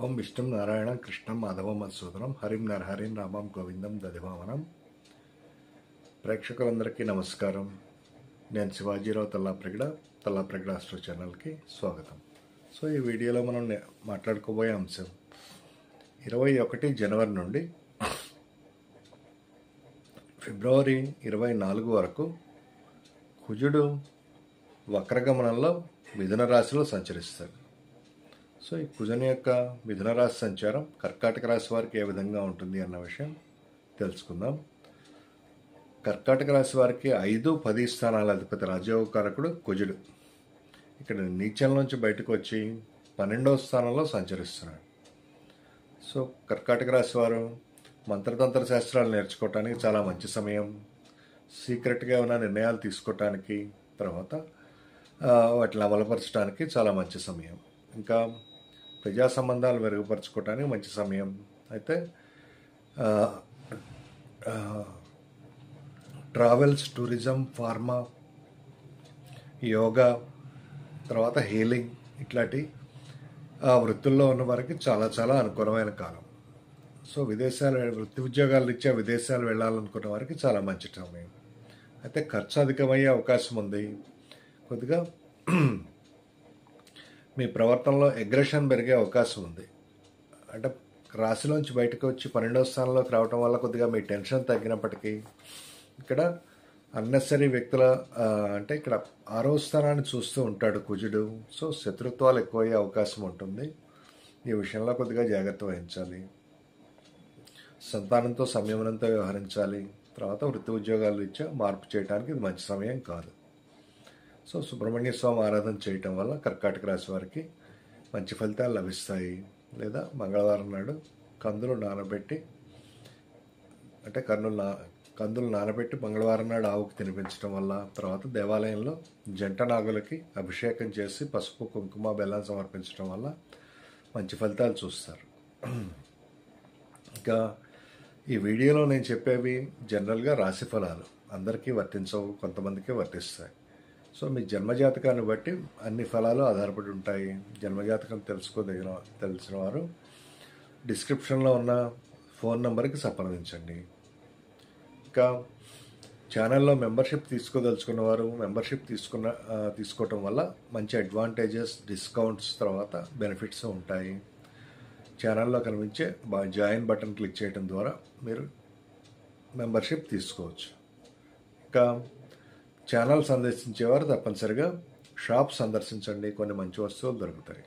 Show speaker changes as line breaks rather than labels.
ఓం విష్ణుం నారాయణం కృష్ణం మాధవం మధుసూదనం హరిం నరహరిం రామం గోవిందం దధివామనం. ప్రేక్షకులందరికీ నమస్కారం. నేను శివాజీరావు తల్లాప్రగడ ఆస్ట్రో ఛానల్కి స్వాగతం. సో ఈ వీడియోలో మనం మాట్లాడుకోబోయే అంశం 21 జనవరి నుండి ఫిబ్రవరి 24 వరకు కుజుడు వక్రగమనంలో మిథున రాశిలో సంచరిస్తాడు. సో ఈ కుజుని యొక్క మిథున రాశి సంచారం కర్కాటక రాశి వారికి ఏ విధంగా ఉంటుంది అన్న విషయం తెలుసుకుందాం. కర్కాటక రాశి వారికి 5-10 స్థానాల అధిపతి రాజయోగకారకుడు కుజుడు ఇక్కడ నీచల నుంచి బయటకు వచ్చి 12వ స్థానంలో సంచరిస్తున్నాడు. సో కర్కాటక రాశి వారు మంత్రతంత్ర శాస్త్రాలు నేర్చుకోవటానికి చాలా మంచి సమయం. సీక్రెట్గా ఉన్న నిర్ణయాలు తీసుకోవటానికి, తర్వాత వాటిని అమలుపరచడానికి చాలా మంచి సమయం. ఇంకా ప్రజా సంబంధాలు మెరుగుపరచుకోవటానికి మంచి సమయం. అయితే ట్రావెల్స్, టూరిజం, ఫార్మా, యోగా, తర్వాత హీలింగ్ ఇట్లాంటి వృత్తుల్లో ఉన్న వారికి చాలా చాలా అనుకూలమైన కాలం. సో వృత్తి ఉద్యోగాల రీత్యా విదేశాలు వెళ్ళాలనుకున్న వారికి చాలా మంచి సమయం. అయితే ఖర్చు అధికమయ్యే అవకాశం ఉంది. కొద్దిగా మీ ప్రవర్తనలో అగ్రెషన్ పెరిగే అవకాశం ఉంది. అంటే రాశిలోంచి బయటకు వచ్చి 12వ స్థానంలోకి రావడం వల్ల కొద్దిగా మీ టెన్షన్ తగ్గినప్పటికీ ఇక్కడ అన్నెసరీ వ్యక్తుల అంటే ఇక్కడ 6వ స్థానాన్ని చూస్తూ ఉంటాడు కుజుడు. సో శత్రుత్వాలు ఎక్కువయ్యే అవకాశం ఉంటుంది. ఈ విషయంలో కొద్దిగా జాగ్రత్త వహించాలి. సంతానంతో సంయమనంతో వ్యవహరించాలి. తర్వాత వృత్తి ఉద్యోగాలు ఇచ్చా మార్పు చేయడానికి ఇది మంచి సమయం కాదు. సో సుబ్రహ్మణ్య స్వామి ఆరాధన చేయటం వల్ల కర్కాటక రాశి వారికి మంచి ఫలితాలు లభిస్తాయి. లేదా మంగళవారం నాడు కందులు నానబెట్టి అంటే కందులు నానబెట్టి మంగళవారం నాడు ఆవుకు తినిపించడం వల్ల, తర్వాత దేవాలయంలో జంట నాగులకి అభిషేకం చేసి పసుపు, కుంకుమ, బెల్లం సమర్పించడం వల్ల మంచి ఫలితాలు చూస్తారు. ఇంకా ఈ వీడియోలో నేను చెప్పేవి జనరల్గా రాశి ఫలాలు, అందరికీ వర్తించవు, కొంతమందికి వర్తిస్తాయి. సో మీ జన్మజాతకాన్ని బట్టి అన్ని ఫలాలు ఆధారపడి ఉంటాయి. జన్మజాతకం తెలిసిన వారు డిస్క్రిప్షన్లో ఉన్న ఫోన్ నెంబర్కి సంప్రదించండి. ఇంకా ఛానల్లో మెంబర్షిప్ తీసుకోదలుచుకున్న వారు మెంబర్షిప్ తీసుకోవటం వల్ల మంచి అడ్వాంటేజెస్, డిస్కౌంట్స్, తర్వాత బెనిఫిట్స్ ఉంటాయి. ఛానల్లో కనిపించే జాయిన్ బటన్ క్లిక్ చేయడం ద్వారా మీరు మెంబర్షిప్ తీసుకోవచ్చు. ఇంకా ఛానల్ సందర్శించేవారు తప్పనిసరిగా షాప్ సందర్శించండి, కొన్ని మంచి వస్తువులు దొరుకుతాయి.